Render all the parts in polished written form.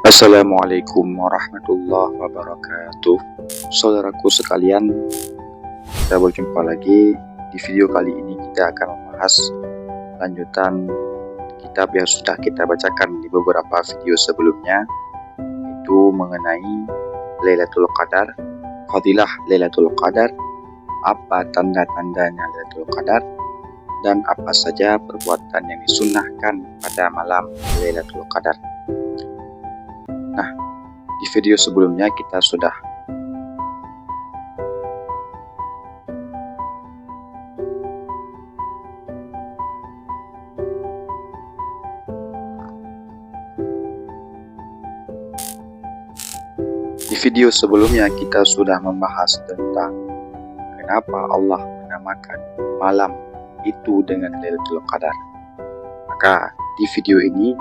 Assalamualaikum warahmatullahi wabarakatuh. Saudaraku sekalian, kita berjumpa lagi. Di video kali ini kita akan membahas lanjutan kitab yang sudah kita bacakan di beberapa video sebelumnya, itu mengenai Lailatul Qadar, fadilah Lailatul Qadar, apa tanda-tandanya Lailatul Qadar, dan apa saja perbuatan yang disunnahkan pada malam Lailatul Qadar. Nah, di video sebelumnya kita sudah membahas tentang kenapa Allah menamakan malam itu dengan Lailatul Qadar. Maka di video ini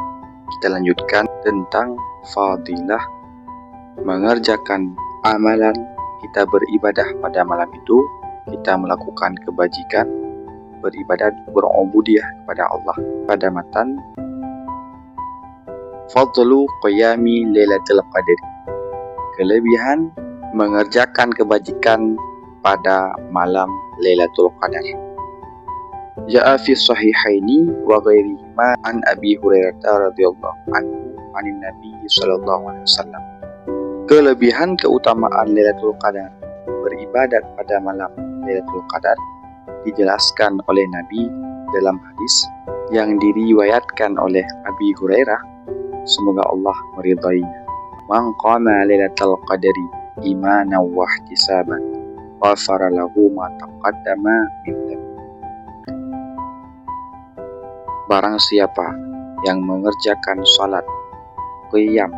kita lanjutkan tentang fadilah mengerjakan amalan, kita beribadah pada malam itu, kita melakukan kebajikan, beribadat, berubudiyah kepada Allah. Pada matan fadlu qiyami Lailatul Qadar, kelebihan mengerjakan kebajikan pada malam Lailatul Qadar. Ja'a fi sahihaini wa ghairihima an Abi Hurairah radhiyallahu anhu anin Nabi sallallahu alaihi wasallam. Kelebihan keutamaan Lailatul Qadar, beribadat pada malam Lailatul Qadar, dijelaskan oleh Nabi dalam hadis yang diriwayatkan oleh Abi Hurairah, semoga Allah meridainya. Man qama Lailatul Qadari imanan wa ihtisaban ghafara lahu ma taqaddama min dhanbi. Barang siapa yang mengerjakan salat qiyam,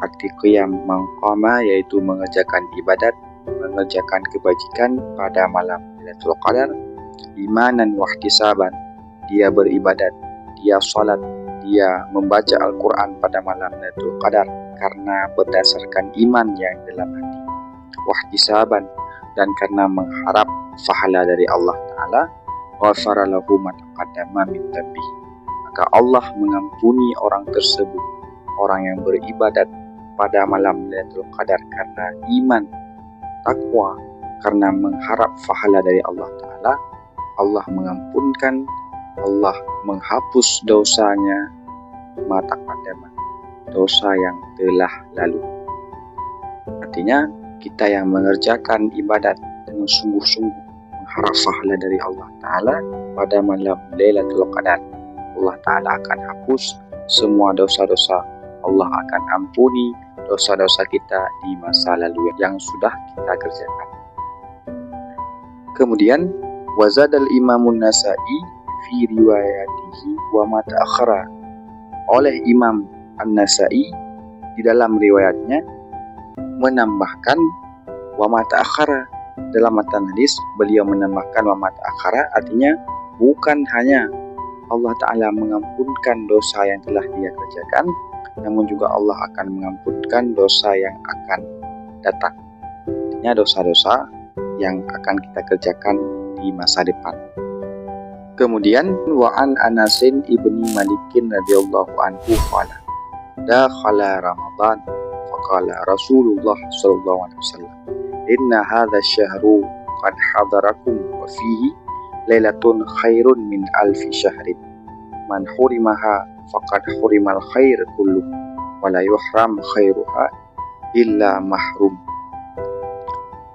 arti qiyam maqama yaitu mengerjakan ibadat, mengerjakan kebajikan pada malam Lailatul Qadar, imanan wa ihtisaban, dia beribadat, dia salat, dia membaca Al-Quran pada malam Lailatul Qadar karena berdasarkan iman yang dalam hati, wa ihtisaban, dan karena mengharap pahala dari Allah Ta'ala, ghafara lahu ma taqaddama min dhanbi, maka Allah mengampuni orang tersebut, orang yang beribadat pada malam Lailatul Qadar karena iman, takwa, karena mengharap pahala dari Allah Ta'ala. Allah mengampunkan, Allah menghapus dosanya, ma taqaddama, dosa yang telah lalu. Artinya kita yang mengerjakan ibadat dengan sungguh-sungguh mengharap pahala dari Allah Ta'ala pada malam Lailatul Qadar, Allah Ta'ala akan hapus semua dosa-dosa, Allah akan ampuni dosa-dosa kita di masa lalu yang sudah kita kerjakan. Kemudian wazadal Imamun Nasa'i fi riwayatihi wa ma ta'akhara, oleh Imam An-Nasa'i di dalam riwayatnya menambahkan wa ma ta'akhara. Dalam matan hadis beliau menambahkan wa ma ta'akhara, artinya bukan hanya Allah Ta'ala mengampunkan dosa yang telah dia kerjakan, namun juga Allah akan mengampunkan dosa yang akan datang. Artinya dosa-dosa yang akan kita kerjakan di masa depan. Kemudian wa'an Anasin ibni Malikin radhiyallahu anhu qala dakhala Ramadan faqala Rasulullah sallallahu alaihi wasallam inna hadha syahru qad hadarakum wa fihi lailatun khairun min alfi syahrin man hurimaha faqad hurimal khair kullu wa la yuhram khairuha illa mahrum.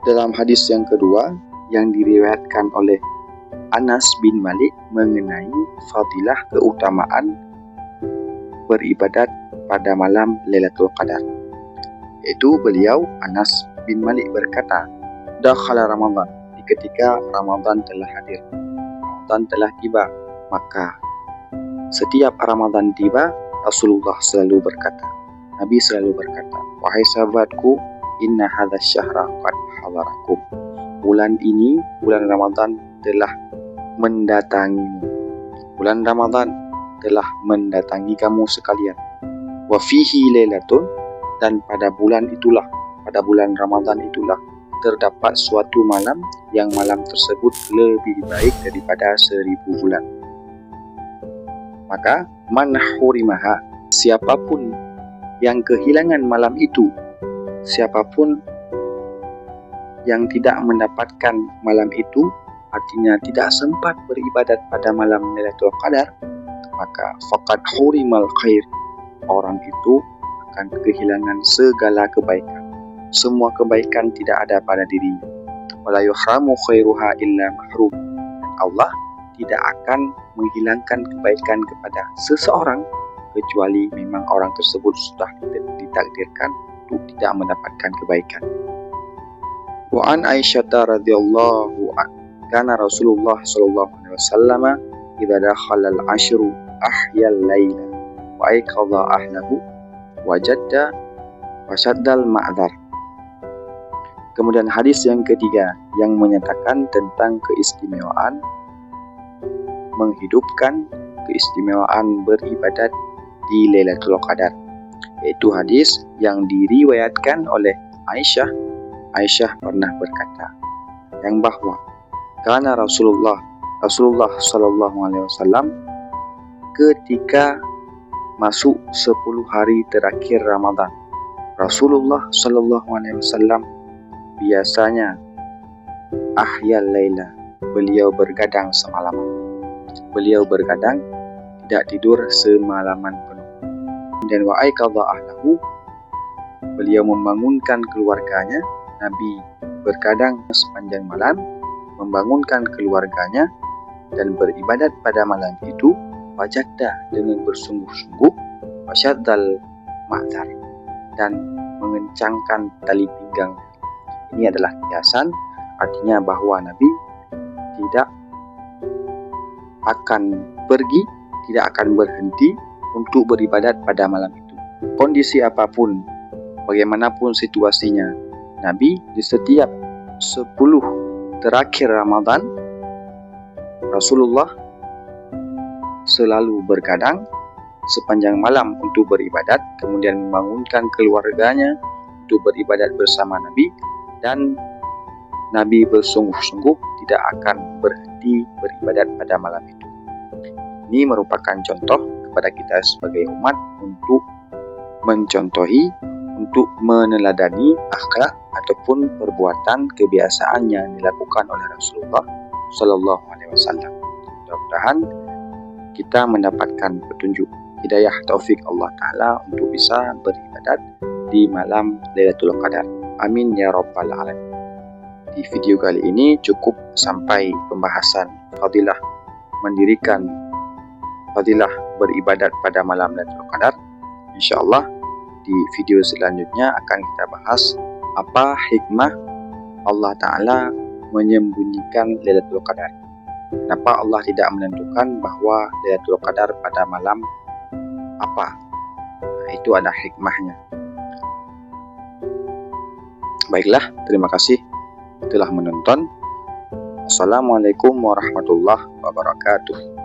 Dalam hadis yang kedua yang diriwayatkan oleh Anas bin Malik mengenai fadilah keutamaan beribadat pada malam Lailatul Qadar, yaitu beliau Anas bin Malik berkata, dakhala Ramadan, ketika Ramadan telah hadir, Ramadan telah tiba, maka setiap Ramadan tiba Rasulullah selalu berkata, Nabi selalu berkata, wahai sahabatku, inna hadha syahra qad hadarakum, bulan ini, bulan Ramadan telah mendatangimu, bulan Ramadan telah mendatangi kamu sekalian, wa fihi lailatun, dan pada bulan itulah, pada bulan Ramadan itulah terdapat suatu malam yang malam tersebut lebih baik daripada 1000 bulan. Maka man hurimaha, siapapun yang kehilangan malam itu, siapapun yang tidak mendapatkan malam itu, artinya tidak sempat beribadat pada malam Lailatul Qadar, maka faqad hurimal khair, orang itu akan kehilangan segala kebaikan. Semua kebaikan tidak ada pada dirinya. Wala yuhramu khairuha illa mahrum. Dan Allah tidak akan menghilangkan kebaikan kepada seseorang kecuali memang orang tersebut sudah ditakdirkan untuk tidak mendapatkan kebaikan. Wa an Aisyah radhiyallahu anha kana Rasulullah sallallahu alaihi wasallam idza dakhala al-ashru ahya al-laila wa ayqadha ahlahu wa jadda wa shaddal ma'dzar. Kemudian hadis yang ketiga yang menyatakan tentang keistimewaan menghidupkan keistimewaan beribadat di Lailatul Qadar, yaitu hadis yang diriwayatkan oleh Aisyah. Aisyah pernah berkata yang bahwa karena Rasulullah sallallahu alaihi wasallam ketika masuk 10 hari terakhir Ramadan, Rasulullah sallallahu alaihi wasallam biasanya ahyal laila, beliau bergadang semalaman. Beliau bergadang, tidak tidur semalaman penuh. Dan wa ayqadha ahlahu, beliau membangunkan keluarganya. Nabi bergadang sepanjang malam, membangunkan keluarganya dan beribadat pada malam itu, wajadda dengan bersungguh-sungguh, wasyaddal ma'dzar, dan mengencangkan tali pinggang. Ini adalah kiasan, artinya bahwa Nabi tidak akan pergi, tidak akan berhenti untuk beribadat pada malam itu. Kondisi apapun, bagaimanapun situasinya, Nabi di setiap 10 terakhir Ramadan, Rasulullah selalu bergadang sepanjang malam untuk beribadat, kemudian membangunkan keluarganya untuk beribadat bersama Nabi, dan Nabi bersungguh-sungguh tidak akan berhenti beribadat pada malam itu. Ini merupakan contoh kepada kita sebagai umat untuk mencontohi, untuk meneladani akhlak ataupun perbuatan kebiasaan yang dilakukan oleh Rasulullah Sallallahu Alaihi Wasallam. Mudah-mudahan kita mendapatkan petunjuk hidayah taufik Allah Ta'ala untuk bisa beribadat di malam Lailatul Qadar. Amin ya Rabbal Alamin. Di video kali ini cukup sampai pembahasan fadilah mendirikan, fadilah beribadat pada malam Lailatul Qadar. InsyaAllah di video selanjutnya akan kita bahas apa hikmah Allah Ta'ala menyembunyikan Lailatul Qadar. Kenapa Allah tidak menentukan bahwa Lailatul Qadar pada malam apa? Nah, itu ada hikmahnya. Baiklah, terima kasih telah menonton. Assalamualaikum warahmatullahi wabarakatuh.